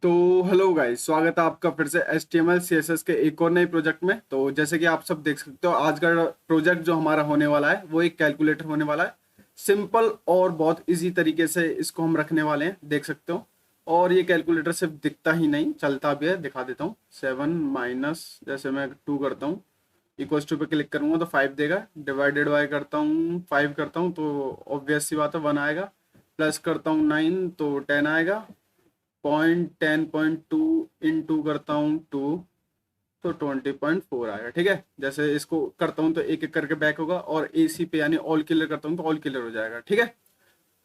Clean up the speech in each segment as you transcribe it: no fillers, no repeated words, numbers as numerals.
तो hello guys, स्वागत है आपका फिर से HTML CSS के एक और नए प्रोजेक्ट में। तो जैसे कि आप सब देख सकते हो, आज का प्रोजेक्ट जो हमारा होने वाला है वो एक कैलकुलेटर होने वाला है। सिंपल और बहुत इजी तरीके से इसको हम रखने वाले हैं, देख सकते हो। और ये कैलकुलेटर सिर्फ दिखता ही नहीं, चलता भी है। दिखा देता हूँ। 7 माइनस, जैसे मैं 2 करता हूँ, इक्वल्स टू पे क्लिक करूंगा तो 5 देगा। डिवाइडेड बाय करता हूँ, 5 करता हूँ तो ऑब्वियस सी बात है 1 आएगा। प्लस करता हूँ 9 तो 10 आएगा। 0.10.2 इन टू करता हूँ 2 तो 20.4 आएगा। ठीक है, जैसे इसको करता हूँ तो एक एक करके बैक होगा, और AC पे यानी ऑल क्लियर करता हूँ तो ऑल क्लियर हो जाएगा। ठीक है,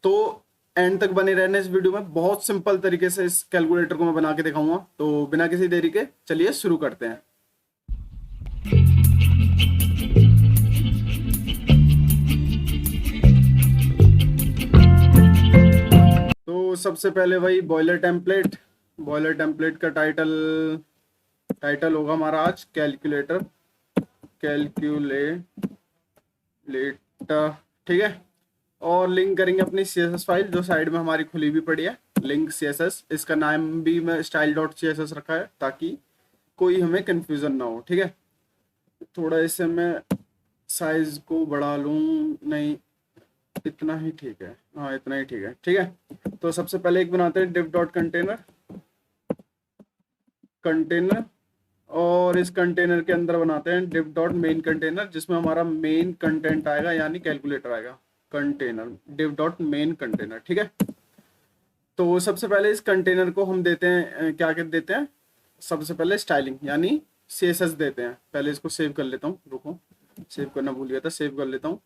तो एंड तक बने रहने इस वीडियो में। बहुत सिंपल तरीके से इस कैलकुलेटर को मैं बना के दिखाऊंगा। तो बिना किसी देरी के चलिए शुरू करते हैं। तो सबसे पहले वही बॉयलर टेम्पलेट। बॉयलर टेम्पलेट का टाइटल टाइटल होगा हमारा आज कैलकुलेटर। कैलकुलेटर, ठीक है। और लिंक करेंगे अपनी CSS फाइल जो साइड में हमारी खुली भी पड़ी है। लिंक CSS, इसका नाम भी मैं style.css रखा है ताकि कोई हमें कंफ्यूजन ना हो। ठीक है, थोड़ा इसे मैं साइज को बढ़ा लूँ। नहीं, इतना ही ठीक है। हाँ, इतना ही ठीक है। ठीक है, तो सबसे पहले एक बनाते हैं div डॉट कंटेनर। कंटेनर, और इस कंटेनर के अंदर बनाते हैं div डॉट मेन कंटेनर, जिसमें हमारा मेन कंटेंट आएगा यानी कैलकुलेटर आएगा। Container div dot main container. ठीक है, तो सबसे पहले इस कंटेनर को हम देते हैं क्या कर देते हैं, सबसे पहले स्टाइलिंग यानी CSS देते हैं। पहले इसको सेव कर लेता हूँ, रुको, सेव करना भूल गया था, सेव कर लेता हूँ।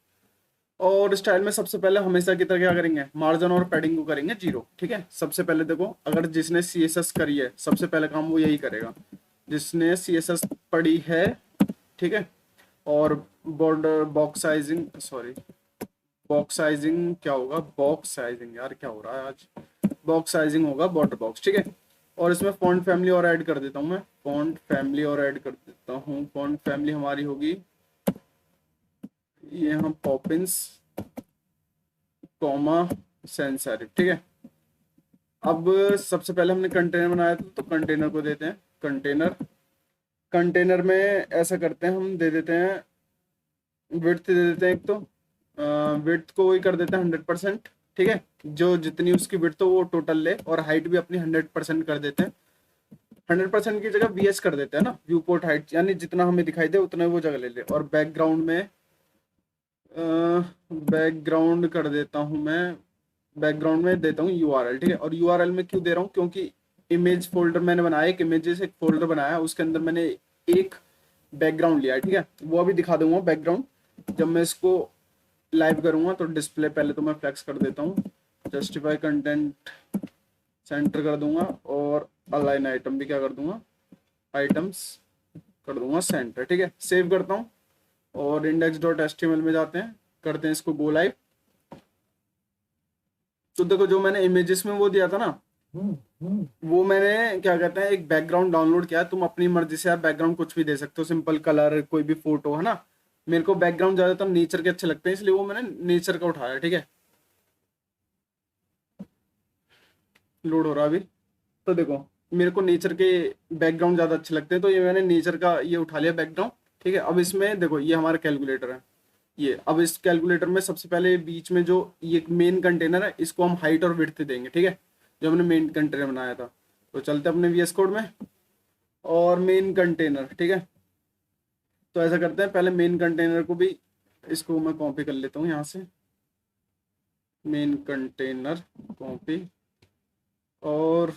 और स्टाइल में सबसे पहले हमेशा की तरह क्या करेंगे, मार्जिन और पैडिंग को करेंगे 0। ठीक है, सबसे पहले देखो, अगर जिसने CSS करी है सबसे पहले काम वो यही करेगा, जिसने CSS पढ़ी है। ठीक है, और border box sizing, sorry box sizing क्या होगा, बॉक्स साइजिंग, यार क्या हो रहा है आज, बॉक्स साइजिंग होगा बॉर्डर बॉक्स। ठीक है, और इसमें फॉन्ट फैमिली और ऐड कर देता हूँ मैं, फॉन्ट फैमिली और ऐड कर देता हूँ। फॉन्ट फैमिली हमारी होगी ये, हम पॉपिंस कॉमा सैंस सेरिफ। ठीक है, अब सबसे पहले हमने कंटेनर बनाया था तो कंटेनर को देते हैं कंटेनर। कंटेनर में ऐसा करते हैं, हम दे देते हैं विड्थ दे देते हैं। एक तो विड्थ को वही कर देते हैं 100%। ठीक है, जो जितनी उसकी विड्थ हो वो टोटल ले, और हाइट भी अपनी 100% कर देते हैं। 100% की जगह VS कर देते हैं ना, व्यू पोर्ट हाइट, यानी जितना हमें दिखाई दे उतना वो जगह ले ले। और बैकग्राउंड में बैकग्राउंड कर देता हूँ मैं, बैकग्राउंड में देता हूँ URL। ठीक है, और URL में क्यों दे रहा हूँ, क्योंकि इमेज फोल्डर मैंने बनाया, एक इमेजेस एक फोल्डर बनाया, उसके अंदर मैंने एक बैकग्राउंड लिया है। ठीक है, वो अभी दिखा दूंगा बैकग्राउंड जब मैं इसको लाइव करूंगा। तो डिस्प्ले पहले तो मैं फ्लेक्स कर देता हूँ, जस्टिफाई कंटेंट सेंटर कर दूंगा, और अलाइन आइटम भी क्या कर दूंगा, आइटम्स कर दूंगा सेंटर। ठीक है, सेव करता हूँ, और index.html में जाते हैं, करते हैं इसको गो लाइव। तो देखो, जो मैंने इमेजेस में वो दिया था ना, वो मैंने क्या कहते हैं एक बैकग्राउंड डाउनलोड किया। तुम अपनी मर्जी से आप बैकग्राउंड कुछ भी दे सकते हो, सिंपल कलर, कोई भी फोटो, है ना। मेरे को बैकग्राउंड ज्यादातर नेचर के अच्छे लगते हैं, इसलिए वो मैंने नेचर का उठाया। ठीक है, लोड हो रहा अभी। तो देखो, मेरे को नेचर के बैकग्राउंड ज्यादा अच्छे लगते हैं, तो ये मैंने नेचर का ये उठा लिया बैकग्राउंड। ठीक है, अब इसमें देखो, ये हमारा कैलकुलेटर है। ये अब इस कैलकुलेटर में सबसे पहले बीच में जो ये मेन कंटेनर है, इसको हम हाइट और विड्थ देंगे। ठीक है, जो हमने मेन कंटेनर बनाया था। तो चलते अपने VS कोड में, और मेन कंटेनर। ठीक है, तो ऐसा करते हैं, पहले मेन कंटेनर को भी, इसको मैं कॉपी कर लेता हूँ यहाँ से, मेन कंटेनर कॉपी, और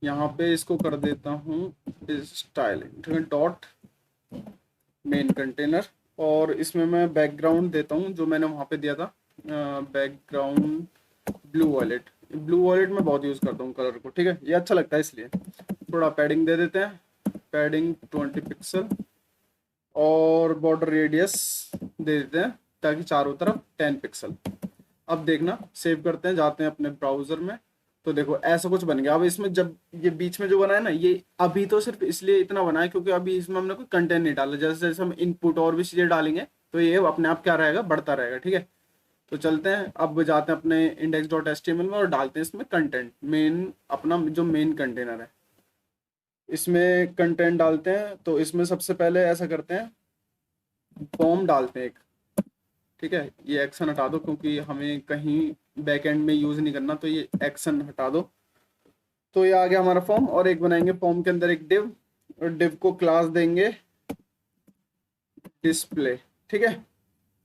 यहाँ पे इसको कर देता हूँ स्टाइल। ठीक है, डॉट मेन कंटेनर, और इसमें मैं बैकग्राउंड देता हूँ जो मैंने वहाँ पे दिया था, background blue wallet. Blue wallet में बहुत यूज़ करता हूँ कलर को। ठीक है, ये अच्छा लगता है इसलिए। थोड़ा पैडिंग दे देते हैं, पैडिंग 20 पिक्सल, और बॉर्डर रेडियस दे देते हैं ताकि चारों तरफ 10 पिक्सल। अब देखना, सेव करते हैं, जाते हैं अपने ब्राउजर में। तो देखो ऐसा कुछ बन गया। अब इसमें जब ये बीच में जो बना है ना, ये अभी तो सिर्फ इसलिए इतना बना है क्योंकि अभी इसमें हमने कोई कंटेंट नहीं डाला। जैसे जैसे हम इनपुट और भी चीजें डालेंगे तो ये अपने आप क्या रहेगा, बढ़ता रहेगा। ठीक है, तो चलते हैं, अब जाते हैं अपने index.html में और डालते हैं इसमें कंटेंट, मेन अपना जो मेन कंटेनर है इसमें कंटेंट डालते हैं। तो इसमें सबसे पहले ऐसा करते हैं, फॉर्म डालते हैं एक, ठीक है। ये एक्शन हटा दो क्योंकि हमें कहीं बैक एंड में यूज नहीं करना, तो ये एक्शन हटा दो। तो ये आ गया हमारा फॉर्म, और एक बनाएंगे फॉर्म के अंदर एक डिव, और डिव को क्लास देंगे डिस्प्ले, ठीक है।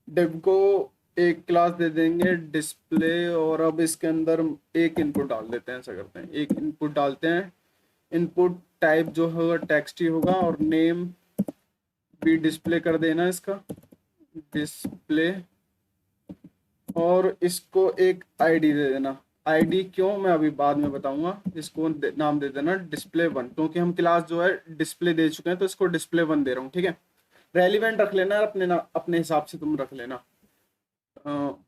डिव को एक क्लास दे देंगे डिस्प्ले, और अब इसके अंदर एक इनपुट डाल देते हैं। ऐसा करते हैं, एक इनपुट डालते हैं। इनपुट टाइप जो होगा टेक्स्ट ही होगा, और नेम भी डिस्प्ले कर देना इसका, डिस्प्ले। और इसको एक आईडी दे देना। आईडी क्यों, मैं अभी बाद में बताऊंगा। इसको नाम दे देना डिस्प्ले 1, क्योंकि हम क्लास जो है डिस्प्ले दे चुके हैं, तो इसको डिस्प्ले 1 दे रहा हूँ, ठीक है। रेलिवेंट रख लेना अपने हिसाब से तुम रख लेना।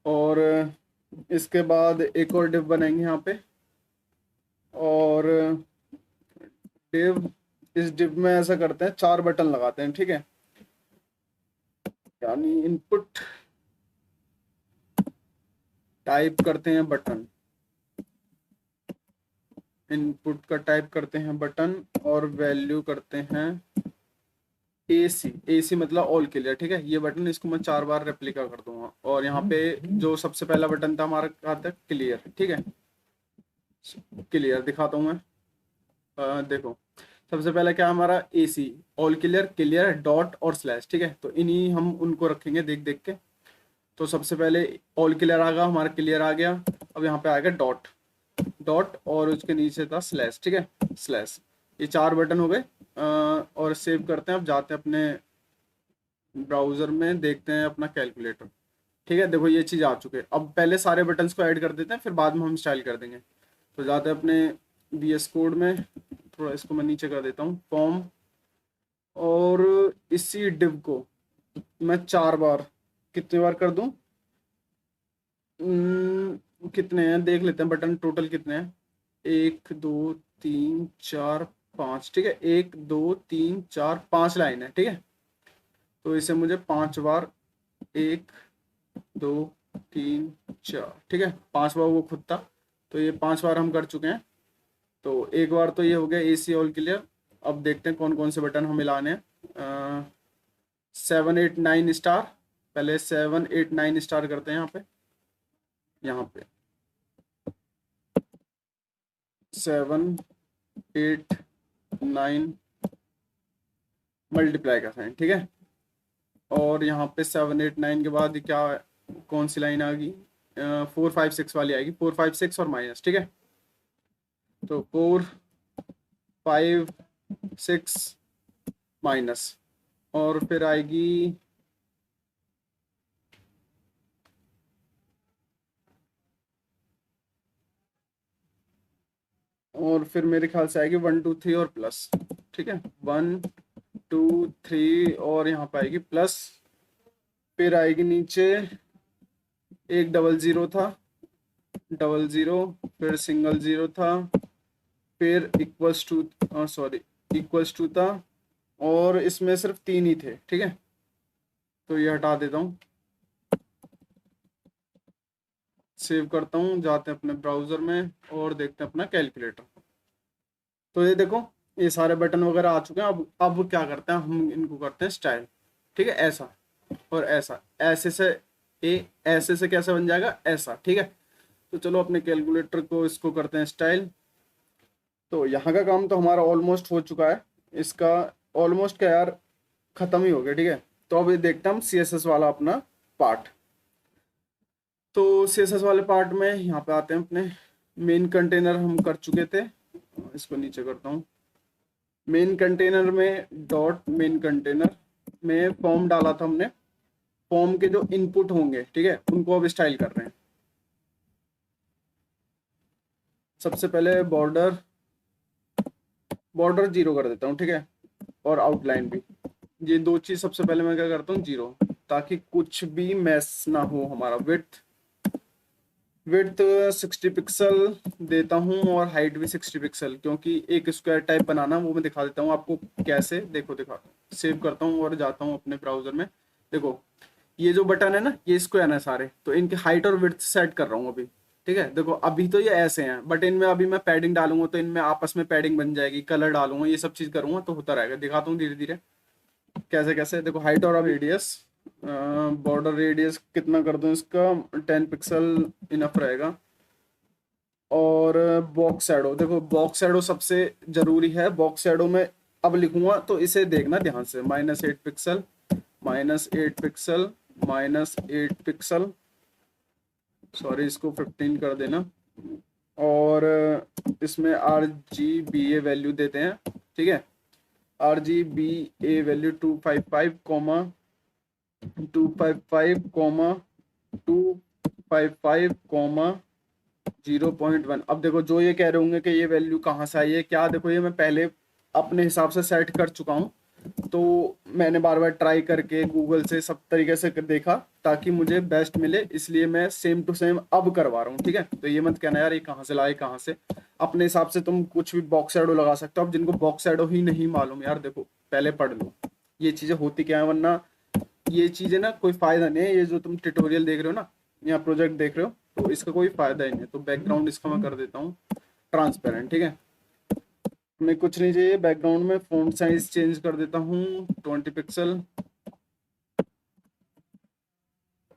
और इसके बाद एक और डिव बनाएंगे यहाँ पे, और डिव, इस डिव में ऐसा करते हैं 4 बटन लगाते हैं, ठीक है। यानी इनपुट टाइप करते हैं बटन, इनपुट का टाइप करते हैं बटन, और वैल्यू करते हैं एसी। एसी मतलब ऑल क्लियर, ठीक है। ये बटन, इसको मैं 4 बार रेप्लिका कर दूंगा। और यहाँ पे जो सबसे पहला बटन था हमारा कहा था क्लियर, ठीक है। क्लियर दिखाता हूँ मैं, देखो सबसे पहले क्या हमारा AC, all clear, clear, dot और स्लैश, ठीक है। तो इन्हीं हम उनको रखेंगे देख देख के। तो सबसे पहले ऑल क्लियर आ गया हमारा, क्लियर आ गया। अब यहाँ पे आएगा डॉट, डॉट और उसके नीचे था स्लैश, ठीक है, स्लैश। ये 4 बटन हो गए। और सेव करते हैं। अब जाते हैं अपने ब्राउजर में, देखते हैं अपना कैलकुलेटर, ठीक है। देखो ये चीज़ आ चुके हैं। अब पहले सारे बटन्स को ऐड कर देते हैं, फिर बाद में हम स्टाइल कर देंगे। तो जाते हैं अपने VS कोड में, थोड़ा इसको मैं नीचे कर देता हूँ, फॉर्म, और इसी डिव को मैं 4 बार, कितने बार कर दूं, कितने हैं देख लेते हैं, बटन टोटल कितने हैं, 1 2 3 4 5, ठीक है। 1 2 3 4 5 लाइन है, ठीक है। तो इसे मुझे 5 बार, 1 2 3 4, ठीक है, 5 बार वो खुद था। तो ये 5 बार हम कर चुके हैं। तो एक बार तो ये हो गया एसी ऑल क्लियर। अब देखते हैं कौन कौन से बटन हमें लाने हैं। 7 8 9 स्टार, पहले 7 8 9 स्टार करते हैं यहाँ पे 7 8 9 मल्टीप्लाई का साइन, ठीक है। और यहाँ पे 7 8 9 के बाद क्या, कौन सी लाइन आ गई, 4 5 6 वाली आएगी, 4 5 6 और माइनस, ठीक है। तो 4 5 6 माइनस, और फिर आएगी और फिर मेरे ख्याल से आएगी 1 2 3 और प्लस, ठीक है। 1 2 3 और यहाँ पे आएगी प्लस। फिर आएगी नीचे एक 00 था, 00, फिर सिंगल 0 था, फिर equals to, sorry, equals to था, और इसमें सिर्फ 3 ही थे, ठीक है। तो ये हटा देता हूँ, सेव करता हूँ, जाते हैं अपने ब्राउजर में और देखते हैं अपना कैलकुलेटर। तो ये देखो, ये सारे बटन वगैरह आ चुके हैं। अब क्या करते हैं, हम इनको करते हैं स्टाइल, ठीक है। ऐसा और ऐसा, ऐसे से कैसे बन जाएगा, ऐसा, ठीक है। तो चलो अपने कैलकुलेटर को इसको करते हैं स्टाइल। तो यहाँ का काम तो हमारा ऑलमोस्ट हो चुका है। इसका ऑलमोस्ट क्या यार, खत्म ही हो गया, ठीक है। तो अब ये देखते हैं हम CSS वाला अपना पार्ट। तो CSS वाले पार्ट में यहाँ पे आते हैं, अपने मेन कंटेनर हम कर चुके थे। इसको नीचे करता हूँ। मेन कंटेनर में डॉट मेन कंटेनर में फॉर्म डाला था हमने। फॉर्म के जो इनपुट होंगे, ठीक है, उनको अब स्टाइल कर रहे हैं। सबसे पहले बॉर्डर 0 कर देता हूँ, ठीक है, और आउटलाइन भी। ये 2 चीज सबसे पहले मैं क्या करता हूँ, 0, ताकि कुछ भी मैस ना हो हमारा। विड्थ 60 पिक्सल देता हूँ, और हाइट भी 60 पिक्सल, क्योंकि एक स्क्वायर टाइप बनाना, वो मैं दिखा देता हूँ आपको कैसे। देखो दिखा, सेव करता हूँ और जाता हूँ अपने ब्राउजर में। देखो ये जो बटन है ना, ये स्क्वायर है सारे, तो इनकी हाइट और विड्थ सेट कर रहा हूँ अभी। ठीक है, देखो अभी तो ये ऐसे हैं, बट इनमें अभी मैं पैडिंग डालूंगा तो इनमें आपस में पैडिंग बन जाएगी, कलर डालूंगा, ये सब चीज करूंगा तो होता रहेगा। दिखाता हूँ धीरे धीरे कैसे कैसे। देखो हाइट और अब रेडियस, बॉर्डर रेडियस कितना कर दूं इसका, 10 पिक्सल इनफ रहेगा। और बॉक्स शैडो, देखो बॉक्स शैडो सबसे जरूरी है। बॉक्स शैडो में अब लिखूंगा तो इसे देखना ध्यान से, -8 पिक्सल, -8 पिक्सल, -8 पिक्सल, सॉरी इसको 15 कर देना। और इसमें RGBA वैल्यू देते हैं, ठीक है। RGBA value 255 comma 255 comma 255 comma 0.1। अब देखो जो ये कह रहे होंगे कि ये वैल्यू कहाँ से आई है क्या, देखो ये मैं पहले अपने हिसाब से सेट कर चुका हूँ, तो मैंने बार बार ट्राई करके गूगल से सब तरीके से देखा ताकि मुझे बेस्ट मिले, इसलिए मैं सेम टू सेम अब करवा रहा हूँ। ठीक है, तो ये मत कहना यार ये कहाँ से लाए कहाँ से। अपने हिसाब से तुम कुछ भी बॉक्स शैडो लगा सकते हो। अब जिनको बॉक्स शैडो ही नहीं मालूम यार, देखो पहले पढ़ लो ये चीजें होती क्या है, वरना ये चीजें ना कोई फायदा नहीं है। ये जो तुम ट्यूटोरियल देख रहे हो ना या प्रोजेक्ट देख रहे हो, तो इसका कोई फायदा ही नहीं है। तो बैकग्राउंड इसका मैं कर देता हूँ ट्रांसपेरेंट। ठीक है, मैं कुछ नहीं चाहिए बैकग्राउंड में, फ़ॉन्ट साइज चेंज कर देता हूँ 20 पिक्सल।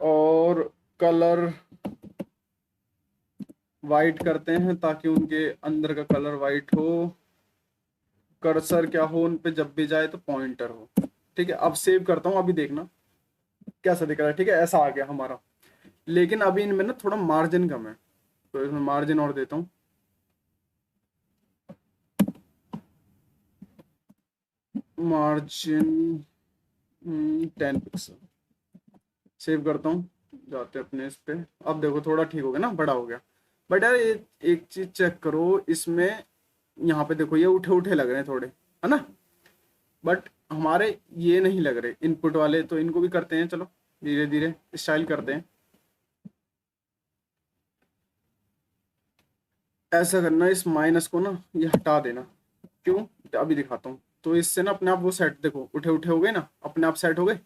और कलर वाइट करते हैं ताकि उनके अंदर का कलर वाइट हो। कर्सर क्या हो उन पे जब भी जाए तो पॉइंटर हो। ठीक है, अब सेव करता हूँ, अभी देखना कैसा दिख रहा है। ठीक है, ऐसा आ गया हमारा। लेकिन अभी इनमें ना थोड़ा मार्जिन कम है, तो इसमें मार्जिन और देता हूँ, मार्जिन 10 पिक्सल। सेव करता हूँ, जाते अपने इस पे। अब देखो थोड़ा ठीक हो गया ना, बड़ा हो गया। बट यार एक चीज चेक करो इसमें, यहाँ पे देखो ये उठे उठे लग रहे हैं थोड़े, है ना। बट हमारे ये नहीं लग रहे इनपुट वाले, तो इनको भी करते हैं, चलो धीरे धीरे स्टाइल करते हैं। ऐसा करना, इस माइनस को ना ये हटा देना। क्यों, अभी दिखाता हूँ। तो इससे ना अपने आप वो सेट, देखो उठे उठे हो गए ना, अपने आप सेट हो गए।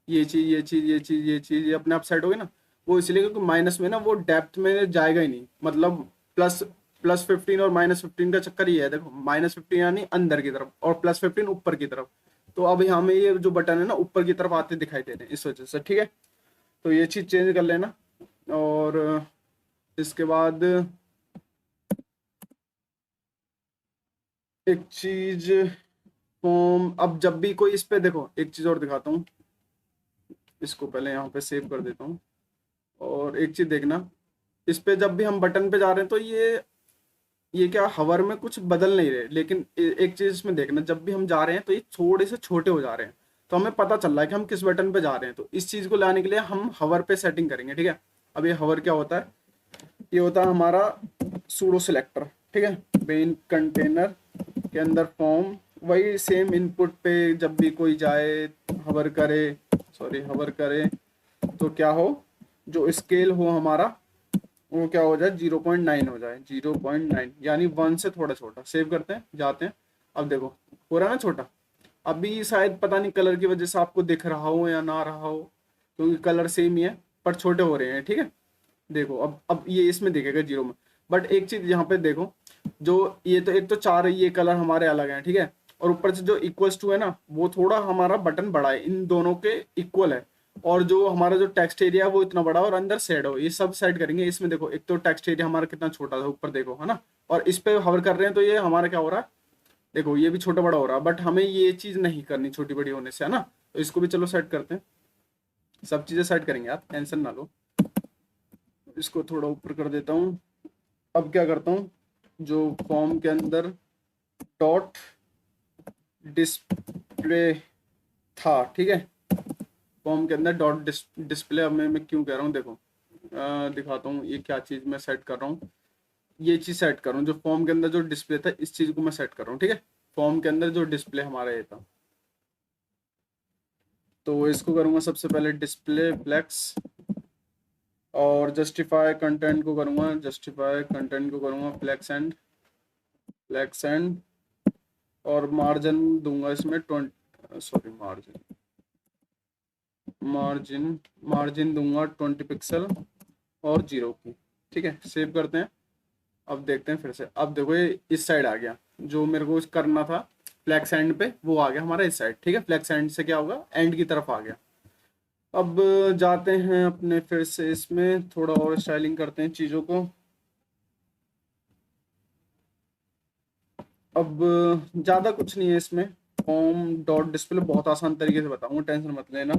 ये चीज ये चीज ये चीज ये चीज ये अपने आप सेट हो गई ना। वो इसलिए क्योंकि माइनस में ना वो डेप्थ में जाएगा ही नहीं, मतलब प्लस +15 और -15 का चक्कर ये है। देखो -15 यानी अंदर की तरफ और +15 ऊपर की तरफ। तो अब हमें ये जो बटन है ना ऊपर की तरफ आते दिखाई दे रहे हैं इस वजह से। ठीक है, तो ये चीज चेंज कर लेना। और इसके बाद एक चीज, फॉर्म, अब जब भी कोई इस पे देखो, एक चीज और दिखाता हूँ। इसको पहले यहाँ पे सेव कर देता हूँ। और एक चीज देखना, इस पे जब भी हम बटन पे जा रहे हैं तो ये क्या हवर में कुछ बदल नहीं रहे, लेकिन एक चीज इसमें देखना, जब भी हम जा रहे हैं तो ये थोड़े से छोटे हो जा रहे हैं, तो हमें पता चल रहा है कि हम किस बटन पे जा रहे हैं। तो इस चीज को लाने के लिए हम हवर पे सेटिंग करेंगे। ठीक है, अब ये हवर क्या होता है, ये होता है हमारा सूडो सिलेक्टर। ठीक है, मेन कंटेनर के अंदर फॉर्म, वही सेम इनपुट पे जब भी कोई जाए हवर करे, सॉरी हवर करे, तो क्या हो, जो स्केल हो हमारा वो क्या हो जाए, 0.9 हो जाए, 0.9 यानी 1 से थोड़ा छोटा। सेव करते हैं, जाते हैं। अब देखो हो रहा है ना छोटा। अभी शायद पता नहीं कलर की वजह से आपको दिख रहा हो या ना रहा हो, क्योंकि कलर सेम ही है पर छोटे हो रहे हैं। ठीक है, देखो अब ये इसमें दिखेगा 0 में। बट एक चीज यहाँ पे देखो, जो ये तो एक तो चार ये कलर हमारे अलग हैं, ठीक है। और ऊपर से जो इक्वल्स टू है ना, वो थोड़ा हमारा बटन बड़ा है, इन दोनों के इक्वल है। और जो हमारा जो टेक्स्ट एरिया है वो इतना बड़ा, और अंदर शेडो, ये सब सेट करेंगे। इसमें देखो एक तो टेक्स्ट एरिया हमारा कितना छोटा था, ऊपर देखो है ना। और इस पे हवर कर रहे हैं तो ये हमारा क्या हो रहा है, देखो ये भी छोटा बड़ा हो रहा है। बट हमें ये चीज नहीं करनी छोटी बड़ी होने से, है ना। तो इसको भी चलो सेट करते हैं, सब चीजें सेट करेंगे आप टेंशन ना लो। इसको थोड़ा ऊपर कर देता हूँ। अब क्या करता हूँ, जो फॉर्म के अंदर डॉट डिस्प्ले था, ठीक है, फॉर्म के अंदर डॉट डिस्प्ले। अब मैं क्यों कह रहा हूँ, देखो दिखाता हूँ ये क्या चीज़ मैं सेट कर रहा हूँ। ये चीज़ सेट कर रहा हूँ, जो फॉर्म के अंदर जो डिस्प्ले था, इस चीज़ को मैं सेट कर रहा हूँ। ठीक है, फॉर्म के अंदर जो डिस्प्ले हमारा ये था, तो इसको करूँगा सबसे पहले डिस्प्ले फ्लेक्स। और जस्टिफाई कंटेंट को करूँगा, जस्टिफाई कंटेंट को करूँगा फ्लेक्स एंड। और मार्जिन दूंगा इसमें 20, सॉरी मार्जिन मार्जिन मार्जिन दूंगा 20 पिक्सल और 0 की। ठीक है, सेव करते हैं। अब देखते हैं फिर से। अब देखो ये इस साइड आ गया, जो मेरे को करना था फ्लैक्स एंड पे वो आ गया हमारा इस साइड। ठीक है, फ्लैक्स एंड से क्या होगा, एंड की तरफ आ गया। अब जाते हैं अपने फिर से इसमें थोड़ा और स्टाइलिंग करते हैं चीज़ों को। अब ज़्यादा कुछ नहीं है इसमें। होम डॉट डिस्प्ले बहुत आसान तरीके से बताऊंगा, टेंशन मत लेना।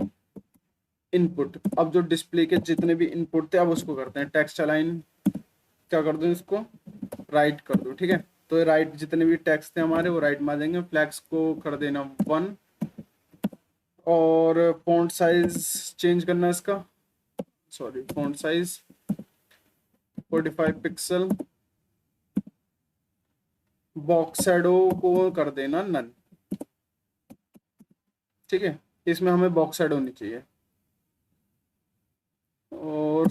इनपुट, अब जो डिस्प्ले के जितने भी इनपुट थे अब उसको करते हैं टेक्स्ट अलाइन। क्या कर दूं इसको, राइट कर दूं। ठीक है, तो ये राइट जितने भी टेक्स्ट थे हमारे वो राइट में आ जाएंगे। फ्लैक्स को कर देना 1 और फॉन्ट साइज चेंज करना है इसका, sorry font size 45 pixel. Box shadow को कर देना नन। ठीक है, इसमें हमें बॉक्स शैडो होनी चाहिए। और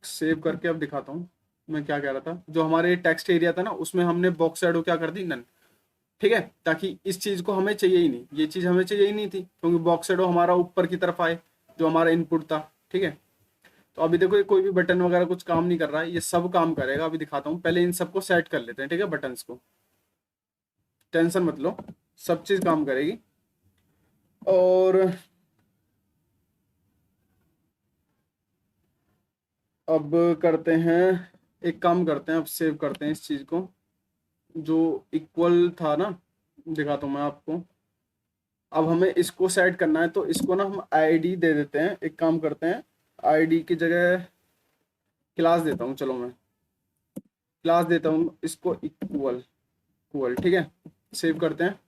सेव करके अब दिखाता हूँ मैं क्या कह रहा था। जो हमारे टेक्स्ट एरिया था ना उसमें हमने बॉक्स शैडो क्या कर दी, नन। ठीक है, ताकि इस चीज को हमें चाहिए ही नहीं, ये चीज हमें चाहिए ही नहीं थी, क्योंकि बॉक्स शैडो हमारा ऊपर की तरफ आए जो हमारा इनपुट था। ठीक है, तो अभी देखो ये कोई भी बटन वगैरह कुछ काम नहीं कर रहा है, ये सब काम करेगा। अभी दिखाता हूँ, पहले इन सबको सेट कर लेते हैं। ठीक है, बटन्स को टेंशन मत लो, सब चीज काम करेगी। और अब करते हैं, एक काम करते हैं, अब सेव करते हैं इस चीज को। जो इक्वल था ना, दिखाता हूँ मैं आपको। अब हमें इसको सेट करना है, तो इसको ना हम आईडी दे देते हैं। एक काम करते हैं, आईडी की जगह क्लास देता हूँ। चलो मैं क्लास देता हूँ इसको इक्वल इक्वल। ठीक है, सेव करते हैं।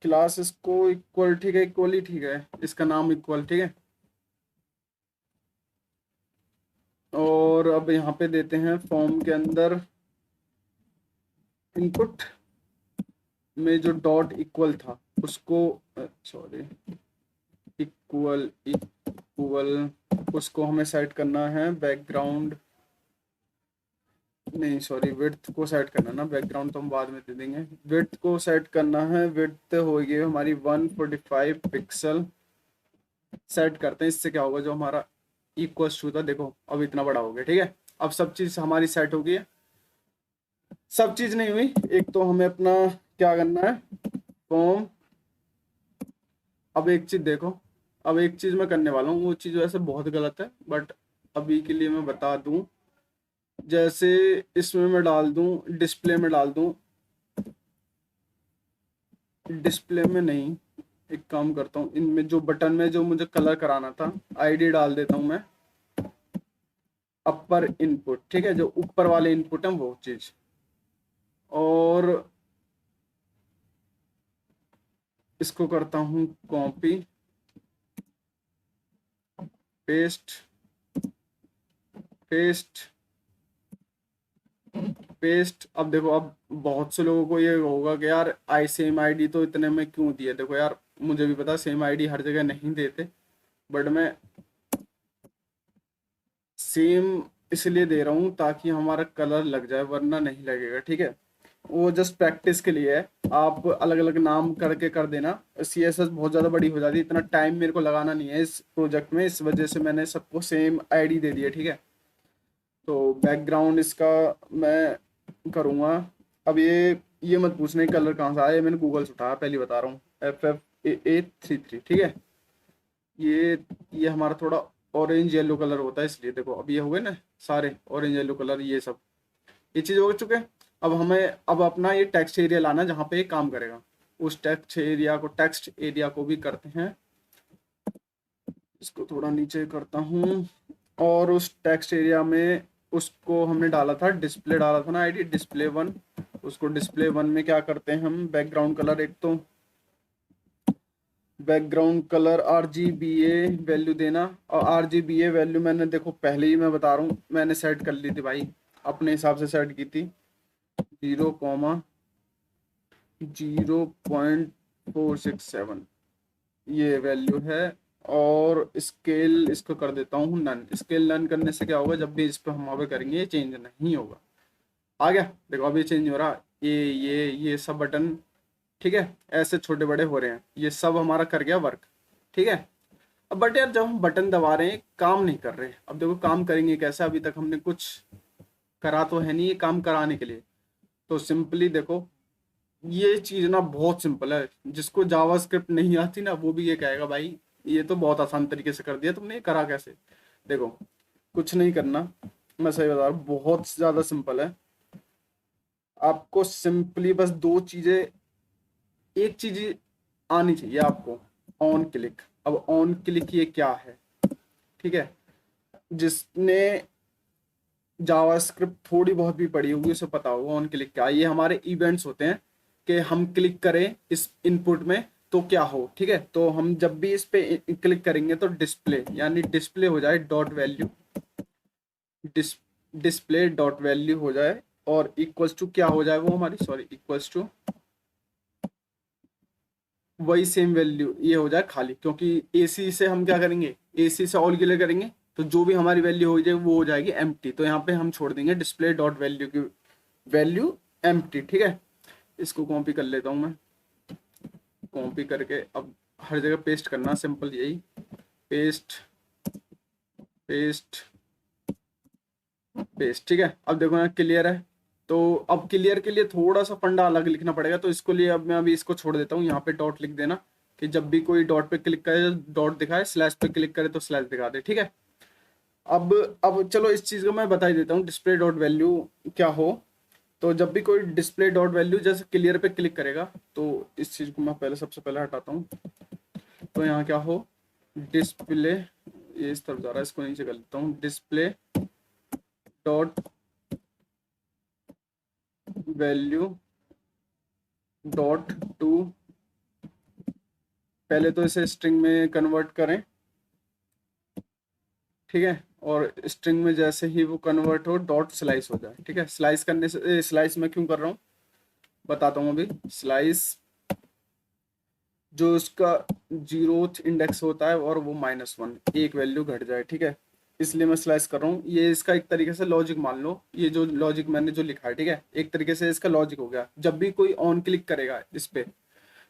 क्लास इसको इक्वल, ठीक है, इक्वल ही ठीक है, इसका नाम इक्वल। ठीक है, और अब यहाँ पे देते हैं फॉर्म के अंदर इनपुट में जो डॉट इक्वल था उसको, सॉरी इक्वल इक्वल, उसको हमें सेट करना है बैकग्राउंड, नहीं सॉरी विड्थ को सेट करना ना, बैकग्राउंड तो हम बाद में दे देंगे। विड्थ को सेट करना है, विड्थ होगी हमारी 145 पिक्सल। सेट करते हैं, इससे क्या होगा जो हमारा इक्वल टू था, देखो अब इतना बड़ा हो गया। ठीक है, अब सब चीज़ हमारी सेट हो गई है। सब चीज़ नहीं हुई, एक तो हमें अपना क्या करना है, फॉर्म। अब एक चीज़ देखो, अब एक चीज़ मैं करने वाला हूँ, वो चीज़ वैसे बहुत गलत है बट अभी के लिए मैं बता दूं। जैसे इसमें मैं डाल दूं, डिस्प्ले में डाल दूं, डिस्प्ले में नहीं, एक काम करता हूँ, इनमें जो बटन में जो मुझे कलर कराना था आईडी डाल देता हूँ मैं अपर इनपुट। ठीक है, जो ऊपर वाले इनपुट है वो चीज़। और इसको करता हूँ कॉपी पेस्ट पेस्ट पेस्ट। अब देखो, अब बहुत से लोगों को ये होगा कि यार आई सेम आईडी तो इतने में क्यों दिए। देखो यार, मुझे भी पता सेम आईडी हर जगह नहीं देते, बट मैं सेम इसलिए दे रहा हूँ ताकि हमारा कलर लग जाए, वरना नहीं लगेगा। ठीक है, वो जस्ट प्रैक्टिस के लिए है। आप अलग अलग नाम करके कर देना, सीएसएस बहुत ज़्यादा बड़ी हो जाती है, इतना टाइम मेरे को लगाना नहीं है इस प्रोजेक्ट में, इस वजह से मैंने सबको सेम आईडी दे दी है। ठीक है, तो बैकग्राउंड इसका मैं करूँगा। अब ये मत पूछने कलर कहाँ से आया, मैंने गूगल से उठाया, पहले बता रहा हूँ, FFA33। ठीक है, ये ये हमारा थोड़ा ऑरेंज येलो कलर होता है, इसलिए देखो अब ये हो गए ना सारे ऑरेंज येलो कलर, ये सब ये चीज़ हो चुके हैं। अब हमें अब अपना ये टेक्स्ट एरिया लाना जहाँ पे ये काम करेगा, उस टेक्स्ट एरिया को भी करते हैं। इसको थोड़ा नीचे करता हूँ, और उस टेक्स्ट एरिया में उसको हमने डाला था, डिस्प्ले डाला था ना आईडी display1, उसको display1 में क्या करते हैं हम, बैकग्राउंड कलर, एक तो बैकग्राउंड कलर RGBA वैल्यू देना। और RGBA वैल्यू मैंने देखो पहले ही मैं बता रहा हूँ, मैंने सेट कर ली थी भाई, अपने हिसाब से सेट की थी, 0,0467 ये वैल्यू है। और स्केल इसको कर देता हूँ नन। स्केल नन करने से क्या होगा, जब भी इस पर हम अब करेंगे ये चेंज नहीं होगा। आ गया, देखो अब ये चेंज हो रहा, ये सब बटन ठीक है, ऐसे छोटे बड़े हो रहे हैं, ये सब हमारा कर गया वर्क। ठीक है, अब बट यार जब हम बटन दबा रहे हैं काम नहीं कर रहे, अब देखो काम करेंगे कैसे, अभी तक हमने कुछ करा तो है नहीं ये काम कराने के लिए। तो सिंपली देखो, ये चीज ना बहुत सिंपल है, जिसको जावास्क्रिप्ट नहीं आती ना वो भी ये कहेगा भाई ये तो बहुत आसान तरीके से कर दिया तुमने, ये करा कैसे। देखो कुछ नहीं करना, मैं सही बता रहा हूँ, बहुत ज्यादा सिंपल है। आपको सिंपली बस दो चीजें, एक चीज आनी चाहिए आपको, ऑन क्लिक। अब ऑन क्लिक ये क्या है, ठीक है, जिसने जावास्क्रिप्ट थोड़ी बहुत भी पढ़ी होगी उसे पता होगा ऑन क्लिक क्या है। ये हमारे इवेंट्स होते हैं कि हम क्लिक करें इस इनपुट में तो क्या हो। ठीक है, तो हम जब भी इस पे क्लिक करेंगे तो डिस्प्ले, यानी डिस्प्ले हो जाए dot value, display dot value हो जाए, और इक्वल्स टू क्या हो जाए वो हमारी, सॉरी, इक्वल्स टू वही सेम वैल्यू ये हो जाए खाली, क्योंकि एसी से हम क्या करेंगे, एसी से ऑल क्लियर करेंगे तो जो भी हमारी वैल्यू हो जाए वो हो जाएगी एम्प्टी। तो यहाँ पे हम छोड़ देंगे डिस्प्ले डॉट वैल्यू की वैल्यू एम्प्टी। ठीक है, इसको कॉपी कर लेता हूँ मैं, कॉपी करके अब हर जगह पेस्ट करना, सिंपल यही, पेस्ट पेस्ट पेस्ट। ठीक है, अब देखो ना क्लियर है। तो अब क्लियर के लिए थोड़ा सा फंडा अलग लिखना पड़ेगा, तो इसको लिए अब मैं अभी इसको छोड़ देता हूँ, यहाँ पे डॉट लिख देना कि जब भी कोई डॉट पे क्लिक करे डॉट दिखाए, स्लैश पे क्लिक करे तो स्लैश दिखा दे। ठीक है, अब चलो इस चीज को मैं बता ही देता हूँ, डिस्प्ले डॉट वैल्यू क्या हो। तो जब भी कोई डिस्प्ले डॉट वैल्यू जैसे क्लियर पे क्लिक करेगा, तो इस चीज को मैं पहले सबसे पहले हटाता हूँ, तो यहाँ क्या हो, डिस्प्ले, ये इस तरफ जा रहा है, इसको नीचे कर लेता हूँ, display dot value dot to, पहले तो इसे स्ट्रिंग में कन्वर्ट करें। ठीक है, और स्ट्रिंग में जैसे ही वो कन्वर्ट हो डॉट स्लाइस हो जाए। ठीक है, स्लाइस करने से, स्लाइस में क्यों कर रहा हूँ बताता हूँ अभी। स्लाइस जो उसका जीरोथ इंडेक्स होता है और वो -1, एक वैल्यू घट जाए। ठीक है, इसलिए मैं स्लाइस कर रहा हूँ। ये इसका एक तरीके से लॉजिक मान लो, ये जो लॉजिक मैंने जो लिखा है, ठीक है, एक तरीके से इसका लॉजिक हो गया। जब भी कोई ऑन क्लिक करेगा इस पे,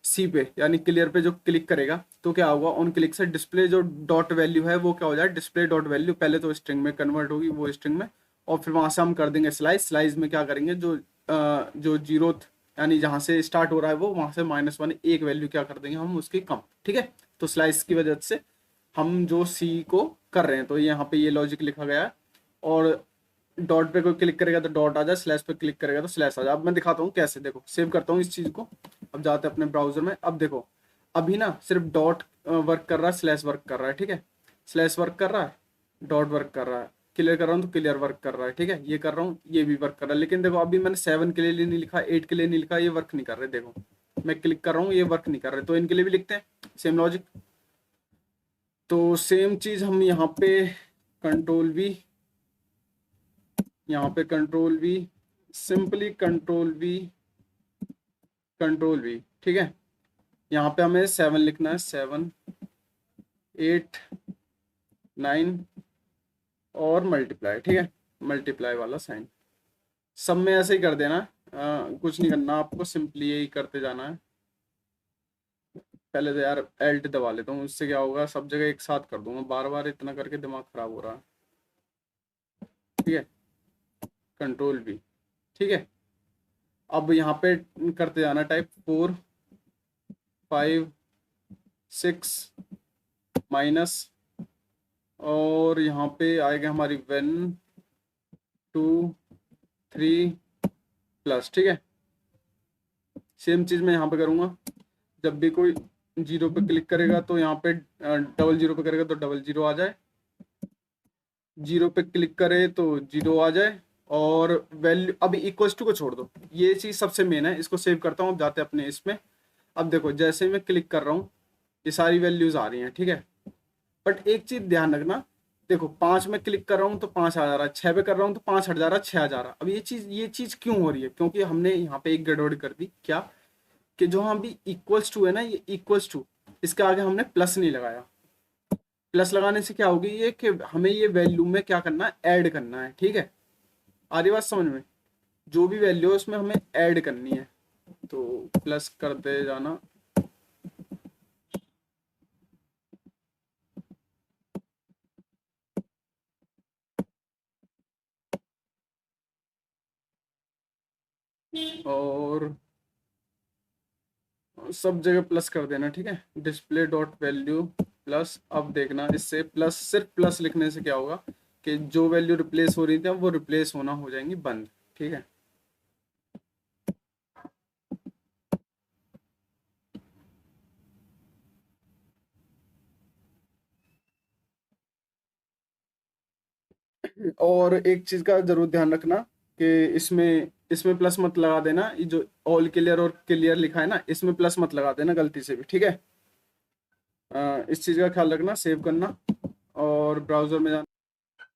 सी पे यानी क्लियर पे जो क्लिक करेगा, तो क्या होगा, ऑन क्लिक से डिस्प्ले जो डॉट वैल्यू है वो क्या हो जाए, डिस्प्ले डॉट वैल्यू पहले तो स्ट्रिंग में कन्वर्ट होगी, वो स्ट्रिंग में, और फिर वहां से हम कर देंगे स्लाइस। स्लाइस में क्या करेंगे, जो जीरोथ यानी जहां से स्टार्ट हो रहा है वो, वहां से -1 एक वैल्यू क्या कर देंगे हम उसकी कम। ठीक है, तो स्लाइस की वजह से हम जो सी को कर रहे हैं, तो यहाँ पे ये लॉजिक लिखा गया है। और डॉट पे कोई क्लिक करेगा तो डॉट आ जाए, स्लैश पे क्लिक करेगा तो स्लैश आ जाए। अब मैं दिखाता हूँ कैसे, देखो सेव करता हूँ इस चीज को, अब जाते हैं अपने ब्राउजर में। अब देखो अभी ना सिर्फ डॉट वर्क कर रहा है, स्लैश वर्क कर रहा है। ठीक है, स्लैश वर्क कर रहा है, डॉट वर्क कर रहा है, क्लियर कर रहा हूँ तो क्लियर वर्क कर रहा है। ठीक है, ये कर रहा हूँ, ये भी वर्क कर रहा है। लेकिन देखो अभी मैंने 7 के लिए नहीं लिखा, 8 के लिए नहीं लिखा, ये वर्क नहीं कर रहे। देखो मैं क्लिक कर रहा हूँ, ये वर्क नहीं कर रहे, तो इनके लिए भी लिखते हैं सेम लॉजिक। तो सेम चीज हम यहाँ पे कंट्रोल वी, यहाँ पे control we, simply control we. ठीक है, यहाँ पे हमें 7 लिखना है, 7 8 9 और मल्टीप्लाई। ठीक है, मल्टीप्लाई वाला साइन सब में ऐसे ही कर देना। कुछ नहीं करना आपको, सिंपली यही करते जाना है। पहले तो यार एल्ट दबा लेता हूँ, उससे क्या होगा, सब जगह एक साथ कर दूंगा, बार बार इतना करके दिमाग खराब हो रहा है। ठीक है, कंट्रोल भी। ठीक है, अब यहाँ पे करते जाना टाइप 4 5 6 माइनस, और यहाँ पे आएगा हमारी 1 2 3 प्लस। ठीक है, सेम चीज मैं यहाँ पे करूँगा, जब भी कोई 0 पे क्लिक करेगा तो यहाँ पे 00 पे करेगा तो 00 आ जाए, 0 पे क्लिक करे तो 0 आ जाए, और वैल्यू अभी इक्वल्स टू को छोड़ दो, ये चीज सबसे मेन है। इसको सेव करता हूँ, अब जाते हैं अपने इसमें। अब देखो जैसे मैं क्लिक कर रहा हूँ ये सारी वैल्यूज आ रही हैं। ठीक है, बट एक चीज ध्यान रखना, देखो 5 में क्लिक कर रहा हूँ तो 5 आ जा रहा है, 6 पे कर रहा हूँ तो 5 हट जा रहा है, 6 आ जा रहा है। अब ये चीज क्यों हो रही है, क्योंकि हमने यहाँ पे एक गड़बड़ कर दी, क्या कि जो हम भी इक्वल्स टू है ना, ये इक्वल्स टू, इसके आगे हमने प्लस नहीं लगाया। प्लस लगाने से क्या होगी, ये कि हमें ये वैल्यू में क्या करना है, ऐड करना है। ठीक है, आ रही बात समझ में, जो भी वैल्यू है उसमें हमें ऐड करनी है। तो प्लस करते जाना। और सब जगह प्लस कर देना, ठीक है। Display dot value plus. अब देखना इससे प्लस, सिर्फ प्लस लिखने से क्या होगा कि जो वैल्यू रिप्लेस हो रही थी वो रिप्लेस होना हो जाएंगी बंद, ठीक है। और एक चीज का जरूर ध्यान रखना कि इसमें इसमें प्लस मत लगा देना। ये जो ऑल क्लियर और क्लियर लिखा है ना, इसमें प्लस मत लगा देना गलती से भी, ठीक है। इस चीज का ख्याल रखना, सेव करना और ब्राउजर में जाना।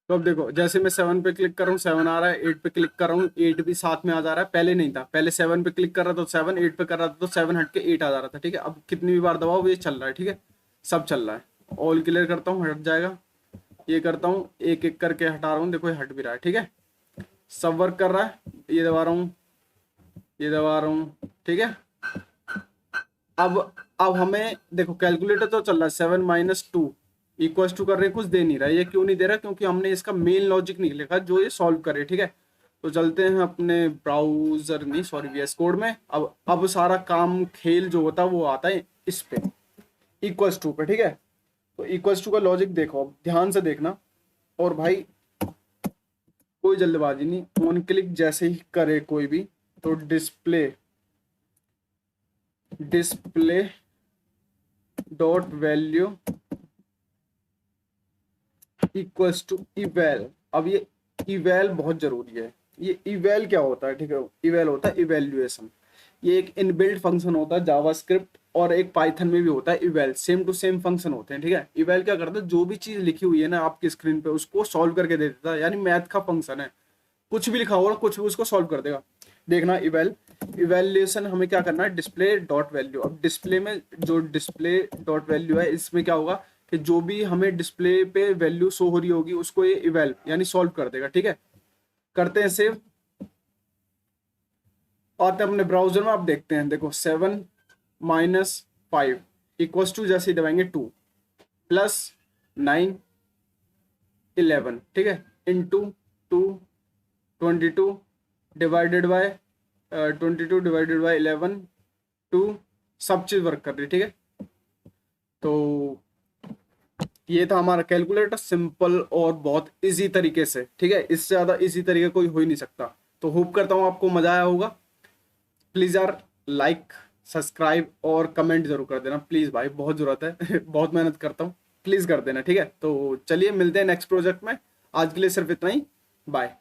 तो अब देखो, जैसे मैं 7 पे क्लिक कर रहा हूँ 7 आ रहा है, 8 पे क्लिक कर रहा हूँ 8 भी साथ में आ जा रहा है। पहले नहीं था, पहले 7 पे क्लिक कर रहा था तो 7, 8 पे कर रहा था तो 7 हट के 8 आ जा रहा था, ठीक है। अब कितनी भी बार दबाओ ये चल रहा है, ठीक है, सब चल रहा है। ऑल क्लियर करता हूँ, हट जाएगा। ये करता हूँ, एक एक करके हटा रहा हूँ, देखो ये हट भी रहा है, ठीक है। सब वर्क कर रहा है। ये दबा रहा हूँ, ये दबा रहा हूँ, ठीक है। अब अब हमें देखो कैलकुलेटर तो चल रहा है 7 - 2 इक्वल्स टू कर रहे हैं, कुछ दे नहीं रहा है। ये क्यों नहीं दे रहा? क्योंकि हमने इसका मेन लॉजिक नहीं लिखा जो ये सॉल्व करे, ठीक है। तो चलते हैं अपने ब्राउजर नहीं, सॉरी, वीएस कोड में। अब सारा काम खेल जो होता है वो आता है इस पे, इक्वल्स टू पे, ठीक है। तो इक्वल्स टू का लॉजिक देखो, अब ध्यान से देखना। और भाई कोई जल्दबाजी नहीं, ऑन क्लिक जैसे ही करे कोई भी तो display display dot value equals to eval. अब ये इवेल बहुत जरूरी है। ये इवेल क्या होता है, ठीक है, इवेल होता है इवेल्युएशन। ये एक इनबिल्ट फंक्शन होता है जावास्क्रिप्ट और एक पाइथन में भी होता है eval, same to same function होते हैं, ठीक है। इवेल क्या करता है, जो भी चीज लिखी हुई है ना आपकी स्क्रीन पे उसको सॉल्व करके दे देता है, यानी मैथ का फंक्शन है। कुछ भी लिखा होगा कुछ भी उसको सॉल्व कर देगा। देखना इवेल, इवेल्युएशन हमें क्या करना है, डिस्प्ले डॉट वैल्यू। अब डिस्प्ले में जो डिस्प्ले डॉट वैल्यू है इसमें क्या होगा कि जो भी हमें डिस्प्ले पे वैल्यू शो हो रही होगी उसको ये इवेल यानी सॉल्व कर देगा, ठीक है। करते हैं सेव, आते हैं अपने ब्राउजर में। आप देखते हैं, देखो 7 - 5 इक्वल्स टू, जैसे ही दबाएंगे 2 प्लस 9 11, ठीक है, into 2 22 divided by 22 divided by 11 2, सब चीज वर्क कर रही है, ठीक है। तो ये था हमारा कैलकुलेटर, सिंपल और बहुत इजी तरीके से, ठीक है। इससे ज्यादा इजी तरीका कोई हो ही नहीं सकता। तो होप करता हूँ आपको मजा आया होगा। प्लीज यार लाइक, सब्सक्राइब और कमेंट जरूर कर देना प्लीज भाई, बहुत जरूरत है बहुत मेहनत करता हूँ, प्लीज कर देना, ठीक है। तो चलिए मिलते हैं नेक्स्ट प्रोजेक्ट में, आज के लिए सिर्फ इतना ही, बाय।